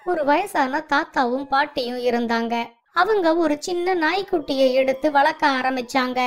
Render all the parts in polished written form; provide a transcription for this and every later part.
ஒரு வயசான தாத்தாவும் பாட்டியும் இருந்தாங்க. அவங்க ஒரு சின்ன நாய்க்குட்டியை எடுத்து வளர்க்க ஆரம்பிச்சாங்க.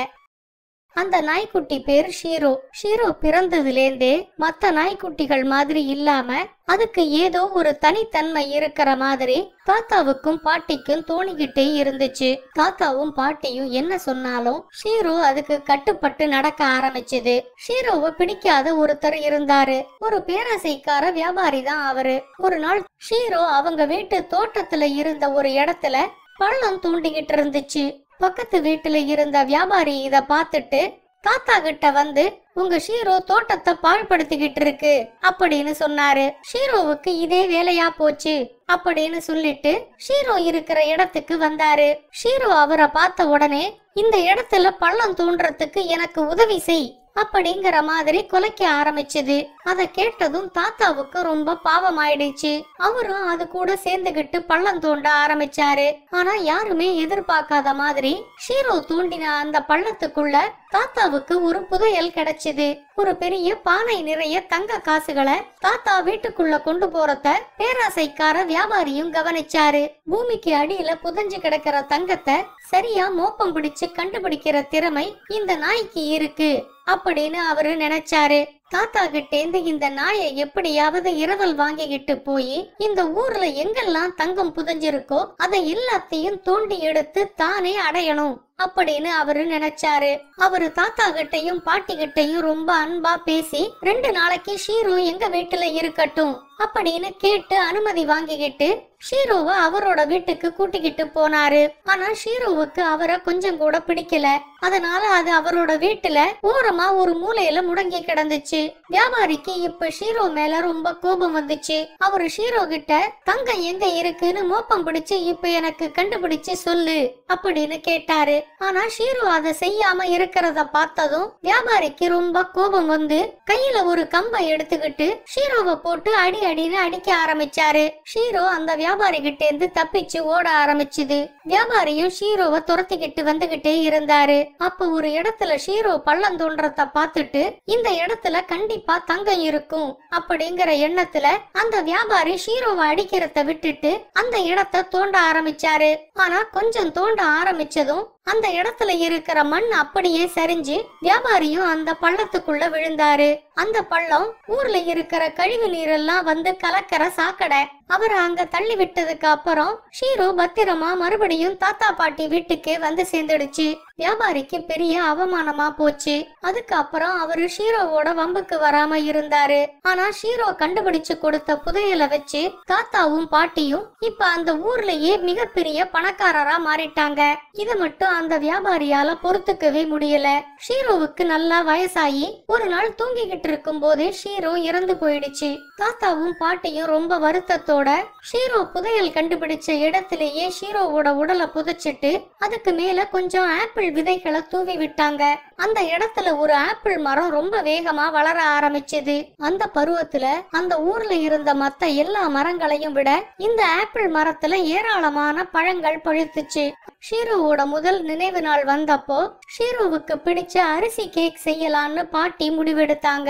அந்த நாய்க்குட்டி பேரு ஷீரோ. ஷீரோ பிறந்ததுலேருந்தே மத்த நாய்க்குட்டிகள் மாதிரி இல்லாம அதுக்கு ஏதோ ஒரு தனித்தன்மை இருக்கிற மாதிரி தாத்தாவுக்கும் பாட்டிக்கும் தோணிக்கிட்டே இருந்துச்சு. தாத்தாவும் பாட்டியும் என்ன சொன்னாலும் ஷீரோ அதுக்கு கட்டுப்பட்டு நடக்க ஆரம்பிச்சது. ஷீரோவை பிடிக்காத ஒருத்தர் இருந்தாரு. ஒரு பேராசைக்கார வியாபாரி தான் அவரு. ஒரு நாள் ஷீரோ அவங்க வீட்டு தோட்டத்துல இருந்த ஒரு இடத்துல பள்ளம் தோண்டிக்கிட்டு இருந்துச்சு. பக்கத்து வீட்டுல இருந்த வியாபாரி இத பார்த்துட்டு தாத்தா கிட்ட வந்து, உங்க ஷீரோ தோட்டத்தை பாழ்படுத்திக்கிட்டு இருக்கு அப்படின்னு சொன்னாரு. ஷீரோவுக்கு இதே வேலையா போச்சு அப்படின்னு சொல்லிட்டு ஷீரோ இருக்கிற இடத்துக்கு வந்தாரு. ஷீரோ அவரை பார்த்த உடனே, இந்த இடத்துல பள்ளம் தோன்றதுக்கு எனக்கு உதவி செய் அப்படிங்கிற மாதிரி குலைக்க ஆரம்பிச்சது. அத கேட்டதும் தாத்தாவுக்கு ரொம்ப பாவமாயிடுச்சு. அவரும் அது கூட சேர்ந்துகிட்டு பள்ளம் தோண்ட ஆரம்பிச்சாரு. ஆனா யாருமே எதிர்பார்க்காத மாதிரி ஷீரோ தோண்டின அந்த பள்ளத்துக்குள்ள தாத்தாவுக்கு ஒரு புதையல் கிடைச்சது. ஒரு பெரிய பானை நிறைய தங்க காசுகளை தாத்தா வீட்டுக்குள்ள கொண்டு போறத பேராசைக்கார வியாபாரியும் கவனிச்சாரு. பூமிக்கு அடியில புதைஞ்சு கிடக்கிற தங்கத்தை சரியா மோப்பம் பிடிச்சு கண்டுபிடிக்கிற திறமை இந்த நாய்க்கு இருக்கு அப்படின்னு அவரு நினைச்சாரு. தாத்தா கிட்டேந்து இந்த நாயை எப்படியாவது இரவல் வாங்கிக்கிட்டு போய் இந்த ஊர்ல எங்கெல்லாம் தங்கம் புதைஞ்சிருக்கோ அதை எல்லாத்தையும் தோண்டி எடுத்து தானே அடையணும் அப்படின்னு அவரு நினைச்சாரு. அவரு தாத்தா கிட்டையும் பாட்டி கிட்டையும் ரொம்ப அன்பா பேசி 2 நாளைக்கு ஷீரோ எங்க வீட்டுல இருக்கட்டும் அப்படின்னு கேட்டு அனுமதி வாங்கிக்கிட்டு ஷீரோவை அவரோட வீட்டுக்கு கூட்டிக்கிட்டு போனாரு. ஆனா ஷீரோவுக்கு அவரை கொஞ்சம் கூட பிடிக்கல. அதனால அது அவரோட வீட்டுல ஓரமா ஒரு மூலையில முடங்கி கிடந்துச்சு. வியாபாரிக்கு இப்ப ஷீரோ மேல ரொம்ப கோபம் வந்துச்சு. அவரு ஷீரோ கிட்ட தங்கம் எங்க இருக்குன்னு மோப்பம் பிடிச்சு இப்ப எனக்கு கண்டுபிடிச்சு சொல்லு அப்படின்னு கேட்டாரு. ஆனா ஷீரோ அதை செய்யாம இருக்கிறத பார்த்ததும் வியாபாரிக்கு ரொம்ப கோபம் வந்து கையில ஒரு கம்பை எடுத்துக்கிட்டு ஷீரோவை போட்டு அடி அடின்னு அடிக்க ஆரம்பிச்சாரு. ஷீரோ அந்த வியாபாரி கிட்ட இருந்து தப்பிச்சு ஓட ஆரம்பிச்சுது. வியாபாரியும் ஷீரோவை துரத்திக்கிட்டு வந்துகிட்டே இருந்தாரு. அப்ப ஒரு இடத்துல ஷீரோ பள்ளம் தோன்றத பார்த்துட்டு இந்த இடத்துல கண்டிப்பா தங்கம் இருக்கும் அப்படிங்கிற எண்ணத்துல அந்த வியாபாரி ஷீரோவை அடிக்கிறத விட்டுட்டு அந்த இடத்தை தோண்ட ஆரம்பிச்சாரு. ஆனா கொஞ்சம் தோண்ட ஆரம்பிச்சதும் அந்த இடத்துல இருக்கிற மண் அப்படியே சரிஞ்சு வியாபாரியும் அந்த பள்ளத்துக்குள்ள விழுந்தாரு. அந்த பள்ளம் ஊர்ல இருக்கிற கழிவு நீரெல்லாம் வந்து கலக்கிற சாக்கடை. அவரை அங்க தள்ளி விட்டதுக்கு அப்புறம் ஷீரோ பத்திரமா மறுபடியும் தாத்தா பாட்டி வீட்டுக்கு வந்து சேர்ந்துடுச்சு. வியாபாரிக்கு பெரிய அவமானமா போச்சு. அதுக்கப்புறம் அவரு ஷீரோவோட வம்புக்கு வராம இருந்தாரு. ஆனா ஷீரோ கண்டுபிடிச்சு கொடுத்த புதையலை வச்சு தாத்தாவும் பாட்டியும் இப்ப அந்த ஊர்லயே மிகப்பெரிய பணக்காரரா மாறிட்டாங்க. இத மட்டும் அந்த வியாபாரியால பொறுத்துக்கவே முடியல. ஷீரோவுக்கு நல்லா வயசாகி ஒரு நாள் தூங்கிக்கிட்டு இருக்கும் போதே ஷீரோ இறந்து போயிடுச்சு. தாத்தாவும் பாட்டியும் ரொம்ப வருத்தத்தோட ஷீரோ புதையல் கண்டுபிடிச்ச இடத்திலேயே ஷீரோவோட உடலை புதைச்சிட்டு அதுக்கு மேல கொஞ்சம் ஆப்பிள் விதைகளை தூவி விட்டாங்க. அந்த இடத்துல ஒரு ஆப்பிள் மரம் ரொம்ப வேகமா வளர ஆரம்பிச்சது. அந்த பருவத்துல அந்த ஊர்ல இருந்த மத்த எல்லா மரங்களையும் விட இந்த ஆப்பிள் மரத்துல ஏராளமான பழங்கள் பழுத்துச்சு. ஷீரோவோட முதல் நினைவு நாள் வந்தப்போ ஷீரோவுக்கு பிடிச்ச அரிசி கேக் செய்யலான்னு பாட்டி முடிவெடுத்தாங்க.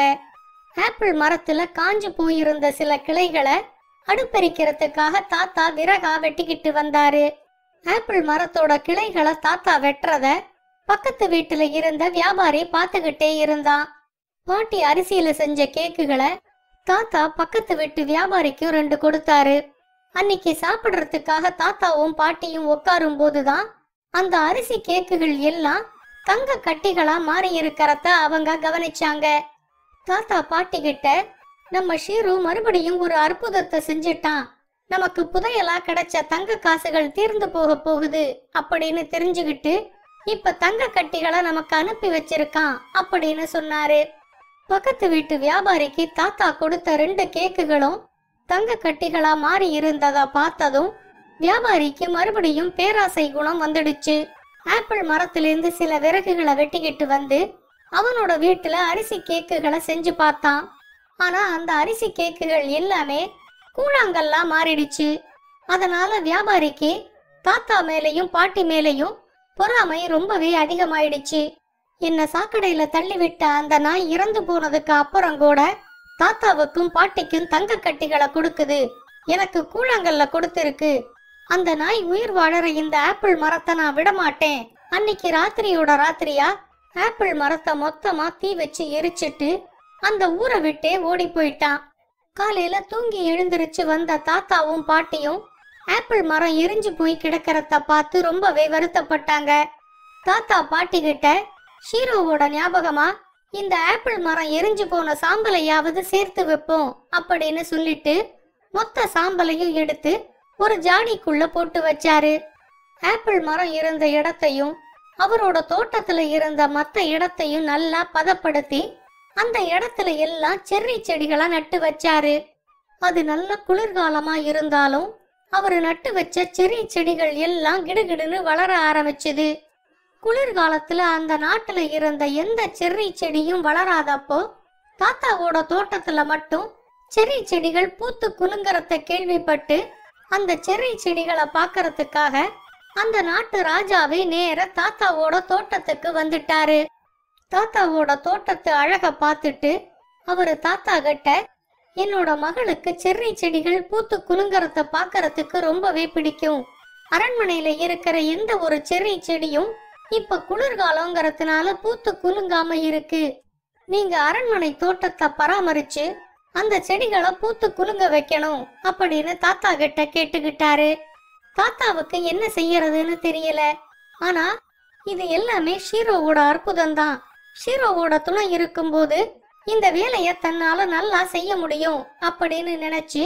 ஆப்பிள் மரத்துல காஞ்சு போயிருந்த சில கிளைகளை அடுப்பெரிக்கிறதுக்காக தாத்தா விறகா வெட்டிக்கிட்டு வந்தாரு. ஆப்பிள் மரத்தோட கிளைகளை தாத்தா வெட்டுறத பக்கத்து வீட்டுல இருந்த வியாபாரி பார்த்துக்கிட்டே இருந்தான். பாட்டி அரிசியில செஞ்ச கேக்குகளை தாத்தா பக்கத்து வீட்டு வியாபாரிக்கும் 2 கொடுத்தாரு. அன்னைக்கு சாப்பிடுறதுக்காக தாத்தாவும் பாட்டியும் உட்காரும் போதுதான் அந்த அரிசி கேக்குகள் எல்லாம் தங்க கட்டிகளா மாறி இருக்கிறத அவங்க கவனிச்சாங்க. தாத்தா பாட்டி கிட்ட, நம்ம ஷீரு மறுபடியும் ஒரு அற்புதத்தை செஞ்சிட்டான், நமக்கு புதையலா கிடைச்ச தங்க காசுகள் தீர்ந்து போக போகுது அப்படின்னு தெரிஞ்சுக்கிட்டு இப்ப தங்க கட்டிகளை நமக்கு அனுப்பி வச்சிருக்கான் அப்படின்னு சொன்னாரு. பக்கத்து வீட்டு வியாபாரிக்கு தாத்தா கொடுத்த 2 கேக்குகளும் தங்க கட்டிகளா மாறி இருந்ததா பார்த்ததும் வியாபாரிக்கு மறுபடியும் பேராசை குணம் வந்துடுச்சு. ஆப்பிள் மரத்திலிருந்து சில விறகுகளை வெட்டிக்கிட்டு வந்து அவனோட வீட்டுல அரிசி கேக்குகளை செஞ்சு பார்த்தான். ஆனா அந்த அரிசி கேக்குகள் எல்லாமே கூழாங்கல்லா மாறிடுச்சு. அதனால வியாபாரிக்கு தாத்தா மேலையும் பாட்டி மேலையும் பொறாமை ரொம்பவே அதிகமாயிடுச்சு. என்ன சாக்கடையில தள்ளிவிட்ட அந்த நாய் இறந்து போனதுக்கு அப்புறம் கூட தாத்தாவுக்கும் பாட்டிக்கும் தங்க கட்டிகளை கொடுக்குது, எனக்கு கூழாங்கல்ல கொடுத்திருக்கு. அந்த நாய் உயிர் வாழற இந்த ஆப்பிள் மரத்தை நான் விடமாட்டேன். அன்னைக்கு ராத்திரியோட ராத்திரியா ஆப்பிள் மரத்தை மொத்தமா தீ வச்சு எரிச்சிட்டு அந்த ஊரை விட்டே ஓடி போயிட்டான். காலையில தூங்கி எழுந்திருச்சு வந்த தாத்தாவும் பாட்டியும் ஆப்பிள் மரம் எரிஞ்சு போய் கிடக்கிறத பார்த்து ரொம்பவே வருத்தப்பட்டாங்க. தாத்தா பாட்டி கிட்ட ஷீரோவோட ஞாபகமா இந்த ஆப்பிள் மரம் எரிஞ்சு போன சாம்பலையாவது சேர்த்து வைப்போம் அப்படின்னு சொல்லிட்டு மொத்த சாம்பலையும் எடுத்து ஒரு ஜாடிக்குள்ள போட்டு வச்சாரு. ஆப்பிள் மரம் இருந்த இடத்தையும் அவரோட தோட்டத்துல இருந்த மத்த இடத்தையும் நல்லா பதப்படுத்தி அந்த இடத்துல எல்லாம் செர்ரி செடிகளா நட்டு வச்சாரு. அது நல்ல குளிர்காலமா இருந்தாலும் அவரு நட்டு வச்ச செர்ரி செடிகள் எல்லாம் கிடுகிடுன்னு வளர ஆரம்பிச்சுது. குளிர்காலத்துல அந்த நாட்டுல இருந்த எந்த செர்ரி செடியும் வளராதப்போ தாத்தாவோட தோட்டத்துல மட்டும் செர்ரி செடிகள் பூத்து குலுங்கறத கேள்விப்பட்டு அந்த செர்ரி செடிகளை பாக்கறதுக்காக அந்த நாட்டு ராஜாவே நேர தாத்தாவோட தோட்டத்துக்கு வந்துட்டாரு. தாத்தாவோட தோட்டத்து அழக பார்த்துட்டு அவரு தாத்தா கிட்ட, என்னோட மகளுக்கு செர்ரி செடிகள் பூத்து குலுங்கறத பாக்கறதுக்கு ரொம்பவே பிடிக்கும். அரண்மனையில இருக்கிற எந்த ஒரு செர்ரி செடியும் இப்ப குளிர்காலங்கிறதுனால பூத்து குலுங்காம இருக்கு. நீங்க அரண்மனை தோட்டத்தை பராமரிச்சு அந்த செடிகளை பூத்து குலுங்க வைக்கணும் அப்படின்னு தாத்தா கிட்ட கேட்டுக்கிட்டாரு. தாத்தாவுக்கு என்ன செய்யறதுன்னு தெரியல. ஆனா இது எல்லாமே ஷீரோவோட அற்புதம் தான். ஷீரோவோட துணை இருக்கும்போது இந்த வேலைய தன்னால நல்லா செய்ய முடியும் அப்படின்னு நினைச்சு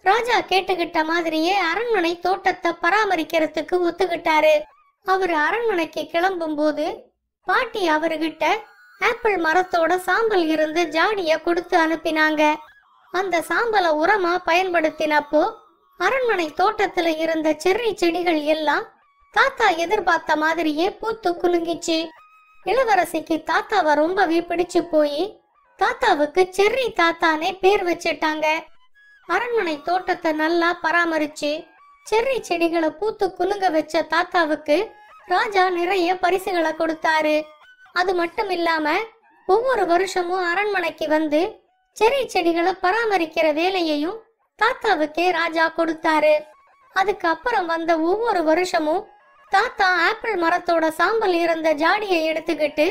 ராஜா கேட்டுக்கிட்ட மாதிரியே அரண்மனை தோட்டத்தை பராமரிக்கிறதுக்கு ஒத்துக்கிட்டாரு. அவரு அரண்மனைக்கு கிளம்பும் போது பாட்டி அவர்கிட்ட ஆப்பிள் மரத்தோட சாம்பல் இருந்த ஜாடிய கொடுத்து அனுப்பினாங்க. அந்த சாம்பலை உரமா பயன்படுத்தினப்போ அரண்மனை தோட்டத்துல இருந்த செர்ரி செடிகள் எல்லாம் தாத்தா எதிர்பார்த்த மாதிரியே பூத்து குலுங்கிச்சு. இளவரசிக்கு தாத்தாவை ரொம்பவே பிடிச்சு போய் தாத்தாவுக்கு செர்ரி தாத்தானே பேர் வச்சிட்டாங்க. அரண்மனை தோட்டத்தை நல்லா பராமரிச்சு செர்ரி செடிகளை பூத்து குலுங்க வச்ச தாத்தாவுக்கு ராஜா நிறைய பரிசுகளை கொடுத்தாரு. அது மட்டும் இல்லாம ஒவ்வொரு வருஷமும் அரண்மனைக்கு வந்து செர்ரி செடிகளை பராமரிக்கிற வேலையையும் தாத்தாவுக்கே ராஜா கொடுத்தாரு. அதுக்கு அப்புறம் வந்த ஒவ்வொரு வருஷமும் தாத்தா ஆப்பிள் மரத்தோட சாம்பல் இருந்த ஜாடியை எடுத்துக்கிட்டு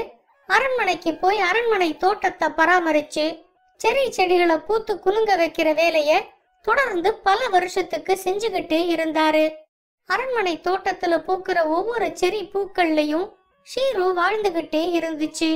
அரண்மனைக்கு போய் அரண்மனை தோட்டத்தை பராமரிச்சு செர்ரி செடிகளை பூத்து குலுங்க வைக்கிற வேலைய தொடர்ந்து பல வருஷத்துக்கு செஞ்சுக்கிட்டே இருந்தாரு. அரண்மனை தோட்டத்துல பூக்கிற ஒவ்வொரு செர்ரி பூக்கள்லயும் ஷீரோ வாழ்ந்துகிட்டே இருந்துச்சு.